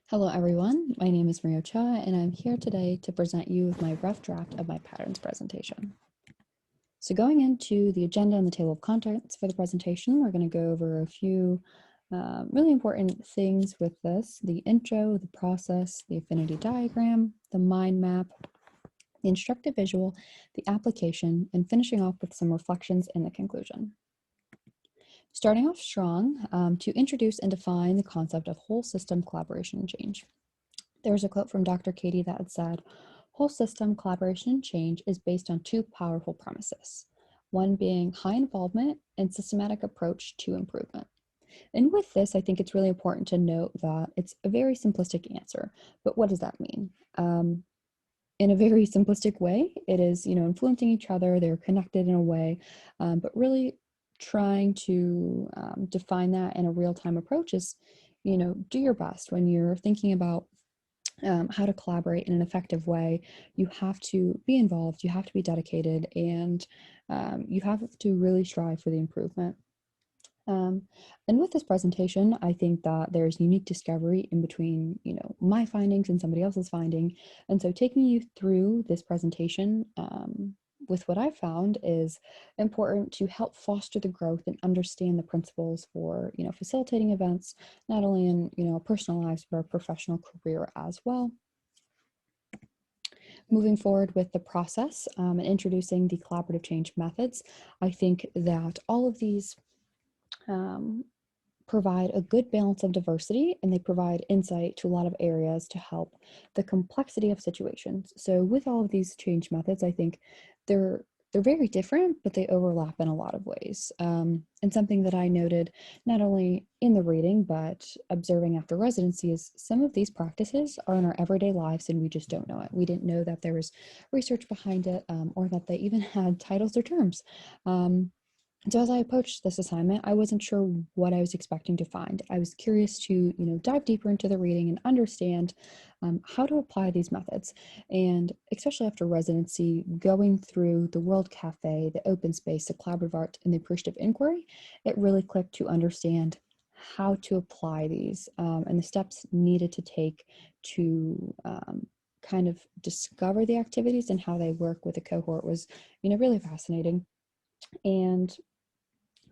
Hello everyone, my name is Maria Cha and I'm here today to present you with my rough draft of my patterns presentation. So going into the agenda and the table of contents for the presentation, we're going to go over a few really important things with this: the intro, the process, the affinity diagram, the mind map, the instructive visual, the application, and finishing off with some reflections in the conclusion. Starting off strong, to introduce and define the concept of whole system collaboration and change. There's a quote from Dr. Katie that had said, "Whole system collaboration and change is based on two powerful premises, one being high involvement and systematic approach to improvement." And with this, I think it's really important to note that it's a very simplistic answer, but what does that mean? In a very simplistic way, it is, influencing each other, they're connected in a way, but really trying to define that in a real-time approach is, do your best when you're thinking about how to collaborate in an effective way. You have to be involved, you have to be dedicated, and you have to really strive for the improvement. Um, and with this presentation, I think that there's unique discovery in between, my findings and somebody else's finding. And so taking you through this presentation with what I found is important to help foster the growth and understand the principles for, facilitating events, not only in, our personal lives, but our professional career as well. Moving forward with the process and introducing the collaborative change methods, I think that all of these um, provide a good balance of diversity, and they provide insight to a lot of areas to help the complexity of situations. So with all of these change methods, I think they're very different, but they overlap in a lot of ways. And something that I noted not only in the reading, but observing after residency is some of these practices are in our everyday lives and we just don't know it. We didn't know that there was research behind it, or that they even had titles or terms. So as I approached this assignment, I wasn't sure what I was expecting to find. I was curious to, dive deeper into the reading and understand how to apply these methods. And especially after residency, going through the World Cafe, the open space, the collaborative art, and the appreciative inquiry, it really clicked to understand how to apply these and the steps needed to take to kind of discover the activities and how they work with a cohort was, really fascinating. And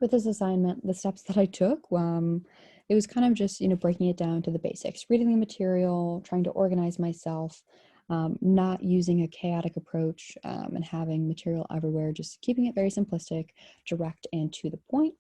with this assignment, the steps that I took, it was kind of just, breaking it down to the basics, reading the material, trying to organize myself, not using a chaotic approach, and having material everywhere, just keeping it very simplistic, direct, and to the point.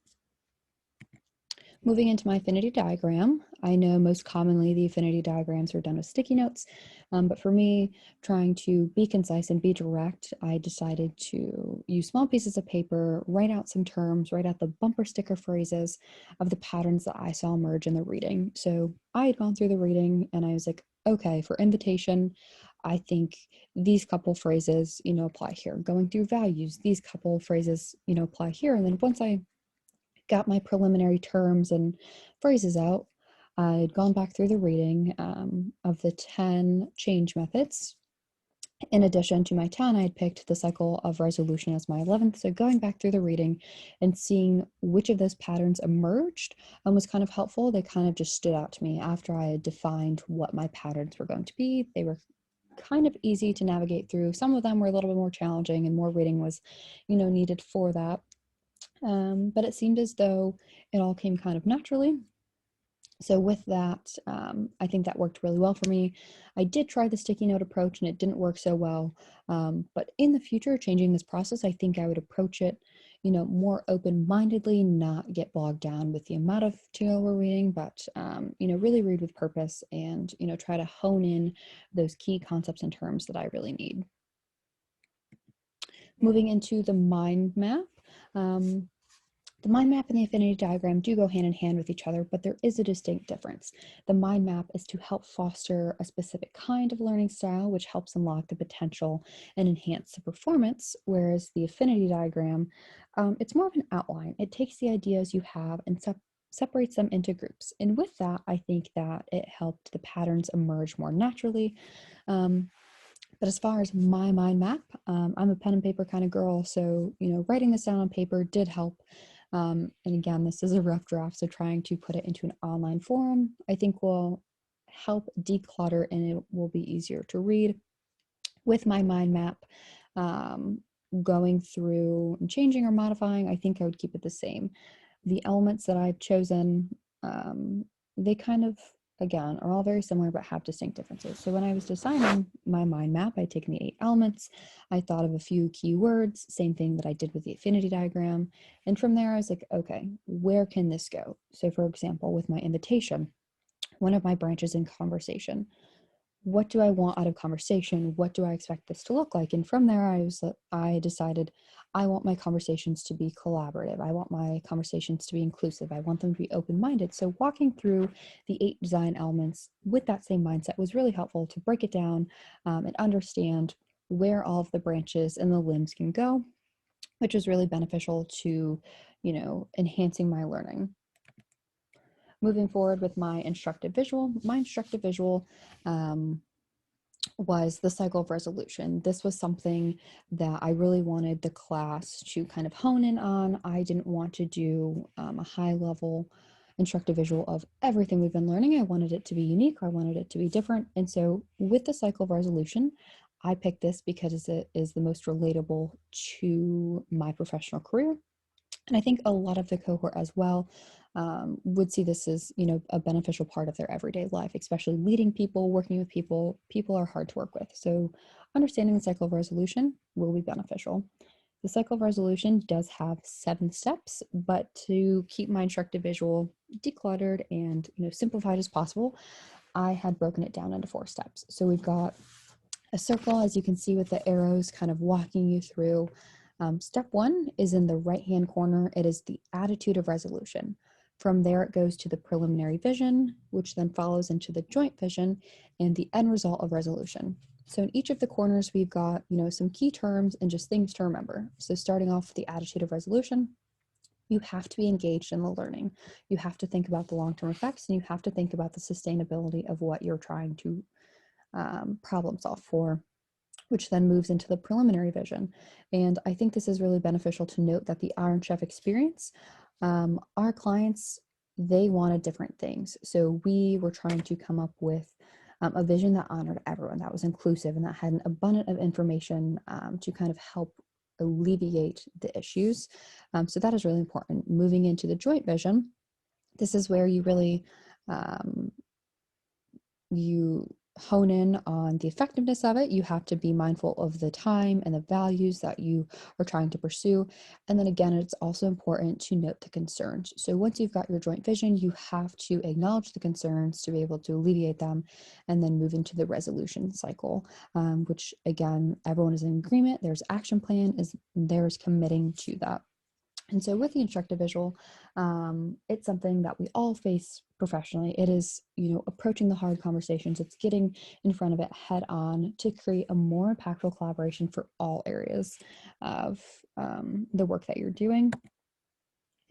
Moving into my affinity diagram, I know most commonly the affinity diagrams are done with sticky notes, but for me, trying to be concise and be direct, I decided to use small pieces of paper, write out some terms, write out the bumper sticker phrases of the patterns that I saw emerge in the reading. So I had gone through the reading and I was like, okay, for invitation, I think these couple phrases, apply here. Going through values, these couple phrases, apply here. And then once I got my preliminary terms and phrases out, I'd gone back through the reading of the 10 change methods. In addition to my 10, I had picked the cycle of resolution as my 11th. So going back through the reading and seeing which of those patterns emerged was kind of helpful. They kind of just stood out to me after I had defined what my patterns were going to be. They were kind of easy to navigate through. Some of them were a little bit more challenging and more reading was, needed for that. But it seemed as though it all came kind of naturally. So with that, I think that worked really well for me. I did try the sticky note approach and it didn't work so well. But in the future, changing this process, I think I would approach it, more open-mindedly, not get bogged down with the amount of material we're reading, but, really read with purpose and, try to hone in those key concepts and terms that I really need. Moving into the mind map. The mind map and the affinity diagram do go hand in hand with each other, but there is a distinct difference. The mind map is to help foster a specific kind of learning style, which helps unlock the potential and enhance the performance, whereas the affinity diagram, it's more of an outline. It takes the ideas you have and separates them into groups. And with that, I think that it helped the patterns emerge more naturally. But as far as my mind map, I'm a pen and paper kind of girl, so writing this down on paper did help. And again, this is a rough draft, so trying to put it into an online forum, I think will help declutter and it will be easier to read. With my mind map, going through and changing or modifying, I think I would keep it the same. The elements that I've chosen, they kind of, again, are all very similar but have distinct differences. So when I was designing my mind map, I'd taken the 8 elements. I thought of a few keywords, same thing that I did with the affinity diagram. And from there, I was like, okay, where can this go? So for example, with my invitation, one of my branches in conversation, what do I want out of conversation? What do I expect this to look like? And from there, I decided I want my conversations to be collaborative. I want my conversations to be inclusive. I want them to be open-minded. So walking through the 8 design elements with that same mindset was really helpful to break it down and understand where all of the branches and the limbs can go, which is really beneficial to, enhancing my learning. Moving forward with my instructive visual was the cycle of resolution. This was something that I really wanted the class to kind of hone in on. I didn't want to do a high level instructive visual of everything we've been learning. I wanted it to be unique. I wanted it to be different. And so with the cycle of resolution, I picked this because it is the most relatable to my professional career. And I think a lot of the cohort as well would see this as, a beneficial part of their everyday life, especially leading people, working with people. People are hard to work with. So understanding the cycle of resolution will be beneficial. The cycle of resolution does have 7 steps, but to keep my instructive visual decluttered and, simplified as possible, I had broken it down into 4 steps. So we've got a circle, as you can see with the arrows kind of walking you through. Step 1 is in the right-hand corner. It is the attitude of resolution. From there, it goes to the preliminary vision, which then follows into the joint vision and the end result of resolution. So in each of the corners, we've got, some key terms and just things to remember. So starting off with the attitude of resolution, you have to be engaged in the learning. You have to think about the long-term effects, and you have to think about the sustainability of what you're trying to problem solve for, which then moves into the preliminary vision. And I think this is really beneficial to note that the Iron Chef experience, our clients, they wanted different things. So we were trying to come up with a vision that honored everyone, that was inclusive, and that had an abundance of information to kind of help alleviate the issues. So that is really important. Moving into the joint vision, this is where you really, you hone in on the effectiveness of it. You have to be mindful of the time and the values that you are trying to pursue. And then again, it's also important to note the concerns. So once you've got your joint vision, you have to acknowledge the concerns to be able to alleviate them and then move into the resolution cycle, which again, everyone is in agreement. There's action plan, there's committing to that. And so with the instructive visual, it's something that we all face professionally. It is, approaching the hard conversations. It's getting in front of it head on to create a more impactful collaboration for all areas of the work that you're doing.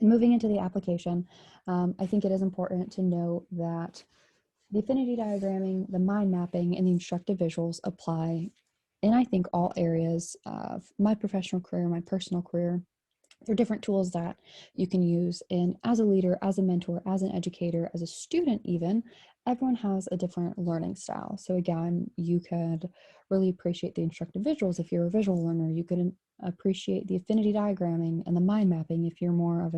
Moving into the application, I think it is important to know that the affinity diagramming, the mind mapping, and the instructive visuals apply in, I think, all areas of my professional career, my personal career. They're different tools that you can use. And as a leader, as a mentor, as an educator, as a student even, everyone has a different learning style. So again, you could really appreciate the instructive visuals if you're a visual learner. You could appreciate the affinity diagramming and the mind mapping if you're more of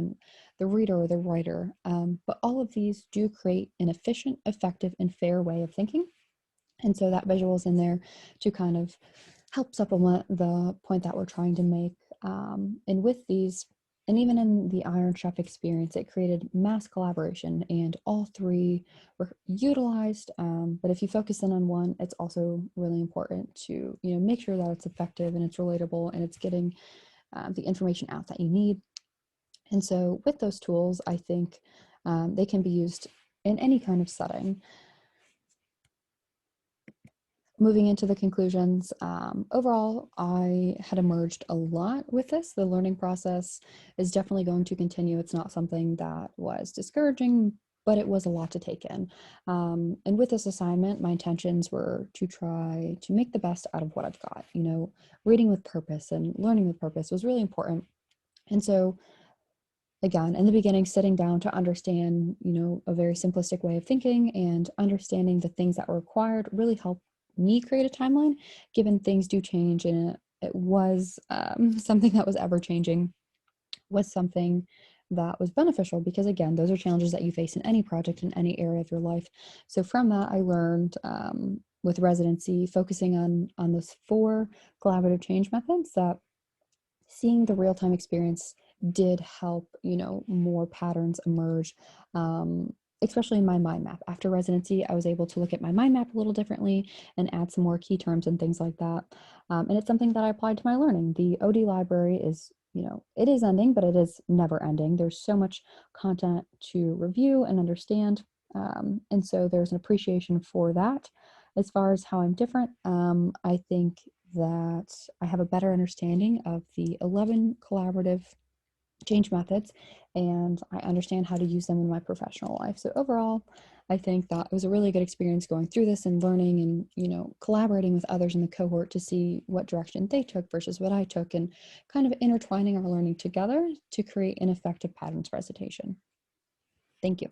the reader or the writer. But all of these do create an efficient, effective, and fair way of thinking. And so that visual is in there to kind of help supplement the point that we're trying to make. And with these, and even in the Iron Chef experience, it created mass collaboration, and all 3 were utilized. But if you focus in on one, it's also really important to, make sure that it's effective and it's relatable and it's getting the information out that you need. And so with those tools, I think they can be used in any kind of setting. Moving into the conclusions, overall, I had emerged a lot with this. The learning process is definitely going to continue. It's not something that was discouraging, but it was a lot to take in. And with this assignment, my intentions were to try to make the best out of what I've got. Reading with purpose and learning with purpose was really important. And so again, in the beginning, sitting down to understand, a very simplistic way of thinking and understanding the things that were required really helped me create a timeline, given things do change, and it was something that was ever changing, was something that was beneficial because, again, those are challenges that you face in any project in any area of your life. So from that, I learned with residency, focusing on those 4 collaborative change methods, that seeing the real-time experience did help, more patterns emerge, especially in my mind map. After residency, I was able to look at my mind map a little differently and add some more key terms and things like that. And it's something that I applied to my learning. The OD library is, it is ending, but it is never ending. There's so much content to review and understand. And so there's an appreciation for that. As far as how I'm different, I think that I have a better understanding of the 11 collaborative change methods, and I understand how to use them in my professional life. So overall, I think that it was a really good experience going through this and learning and, collaborating with others in the cohort to see what direction they took versus what I took, and kind of intertwining our learning together to create an effective patterns presentation. Thank you.